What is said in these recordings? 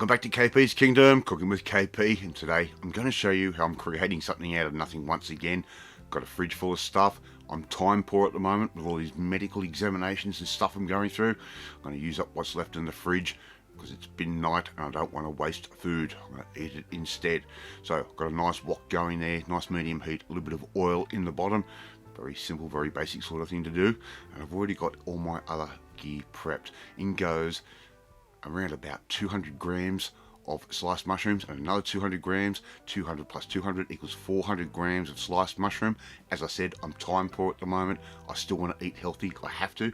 Welcome back to KP's Kingdom, Cooking with KP, and today I'm going to show you how I'm creating something out of nothing once again. Got a fridge full of stuff. I'm time poor at the moment with all these medical examinations and stuff I'm going through. I'm going to use up what's left in the fridge because it's been night and I don't want to waste food. I'm going to eat it instead. So I've got a nice wok going there, nice medium heat, a little bit of oil in the bottom. Very simple, very basic sort of thing to do. And I've already got all my other gear prepped. In goes around about 200 grams of sliced mushrooms and another 200 grams. 200 plus 200 equals 400 grams of sliced mushroom. As I said, I'm time poor at the moment. I still want to eat healthy. I have to.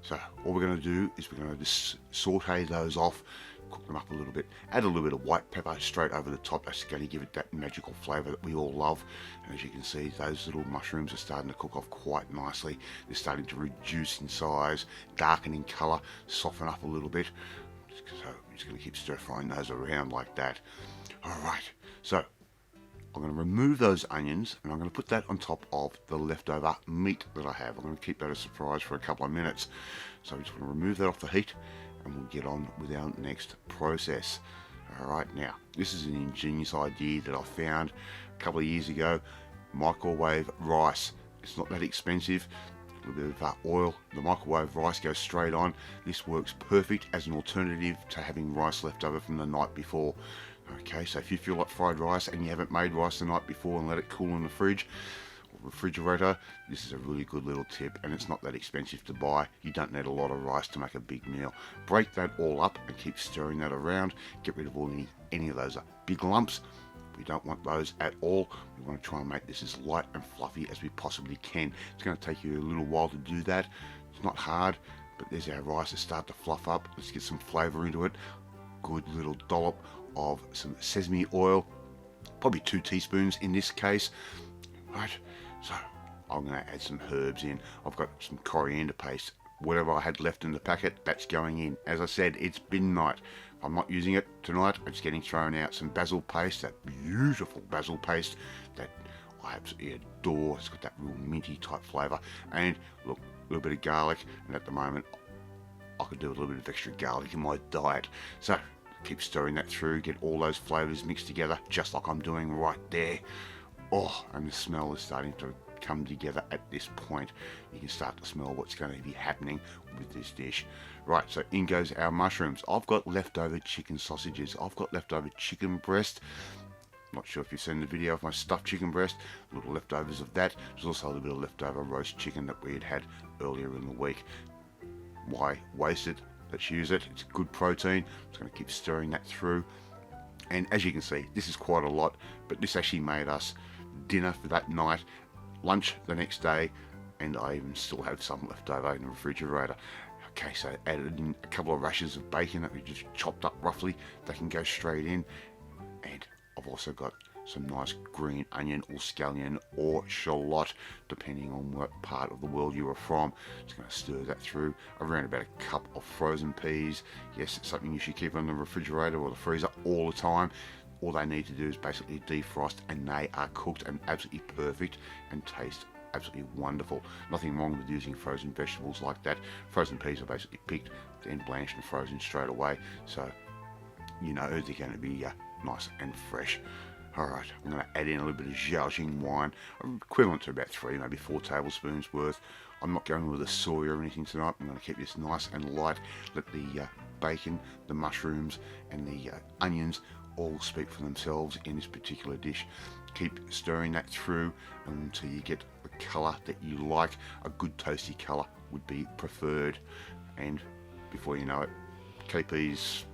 So all we're going to do is we're going to just saute those off, cook them up a little bit, add a little bit of white pepper straight over the top. That's going to give it that magical flavour that we all love. And as you can see, those little mushrooms are starting to cook off quite nicely. They're starting to reduce in size, darken in colour, soften up a little bit. So I'm just going to keep stir frying those around like that. Alright, so I'm going to remove those onions and I'm going to put that on top of the leftover meat that I have. I'm going to keep that a surprise for a couple of minutes. So I'm just going to remove that off the heat and we'll get on with our next process. Alright, now this is an ingenious idea that I found a couple of years ago. Microwave rice. It's not that expensive. A little bit of oil, the microwave rice goes straight on. This works perfect as an alternative to having rice left over from the night before. Okay, so if you feel like fried rice and you haven't made rice the night before and let it cool in the fridge or refrigerator, this is a really good little tip and it's not that expensive to buy. You don't need a lot of rice to make a big meal. Break that all up and keep stirring that around. Get rid of any of those big lumps. We don't want those at all. We want to try and make this as light and fluffy as we possibly can. It's going to take you a little while to do that. It's not hard, but there's our rice to start to fluff up. Let's get some flavour into it. Good little dollop of some sesame oil, probably 2 teaspoons in this case. Right, so I'm going to add some herbs in. I've got some coriander paste. Whatever I had left in the packet, that's going in. As I said, it's bin night. I'm not using it tonight. It's getting thrown out. Some basil paste, that beautiful basil paste that I absolutely adore. It's got that real minty type flavour. And look, a little bit of garlic. And at the moment, I could do a little bit of extra garlic in my diet. So keep stirring that through. Get all those flavours mixed together, just like I'm doing right there. Oh, and the smell is starting to come together at this point. You can start to smell what's going to be happening with this dish. Right, so in goes our mushrooms. I've got leftover chicken sausages. I've got leftover chicken breast. Not sure if you've seen the video of my stuffed chicken breast. Little leftovers of that. There's also a little bit of leftover roast chicken that we had earlier in the week. Why waste it? Let's use it. It's good protein. I'm just going to keep stirring that through. And as you can see, this is quite a lot, but this actually made us dinner for that night, lunch the next day, and I even still have some left over in the refrigerator. Okay, so added in a couple of rashers of bacon that we just chopped up roughly. They can go straight in. And I've also got some nice green onion or scallion or shallot, depending on what part of the world you are from. Just going to stir that through. Around about a cup of frozen peas. Yes, it's something you should keep in the refrigerator or the freezer all the time. All they need to do is basically defrost and they are cooked and absolutely perfect and taste absolutely wonderful. Nothing wrong with using frozen vegetables like that. Frozen peas are basically picked, then blanched and frozen straight away. So you know they're going to be nice and fresh. Alright, I'm going to add in a little bit of Zhaoxing wine, equivalent to about 3, maybe 4 tablespoons worth. I'm not going with a soy or anything tonight. I'm going to keep this nice and light. Let the bacon, the mushrooms and the onions all speak for themselves in this particular dish. Keep stirring that through until you get the colour that you like. A good toasty colour would be preferred. And before you know it, KP's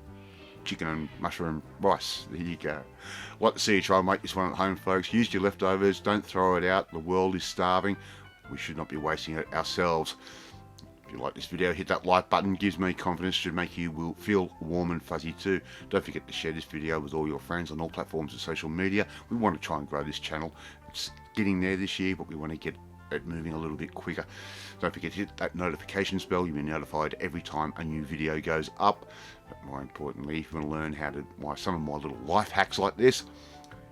chicken and mushroom rice. There you go. I'd like to see you try and make this one at home, folks. Use your leftovers. Don't throw it out. The world is starving. We should not be wasting it ourselves. If you like this video, hit that like button. Gives me confidence, should make you feel warm and fuzzy too. Don't forget to share this video with all your friends on all platforms of social media. We want to try and grow this channel. It's getting there this year, but we want to get it moving a little bit quicker. Don't forget to hit that notifications bell. You'll be notified every time a new video goes up. But more importantly, if you want to learn how to some of my little life hacks like this,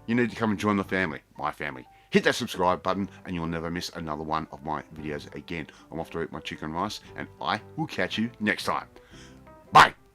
you need to come and join the family, my family. Hit that subscribe button and you'll never miss another one of my videos again. I'm off to eat my chicken rice and I will catch you next time. Bye.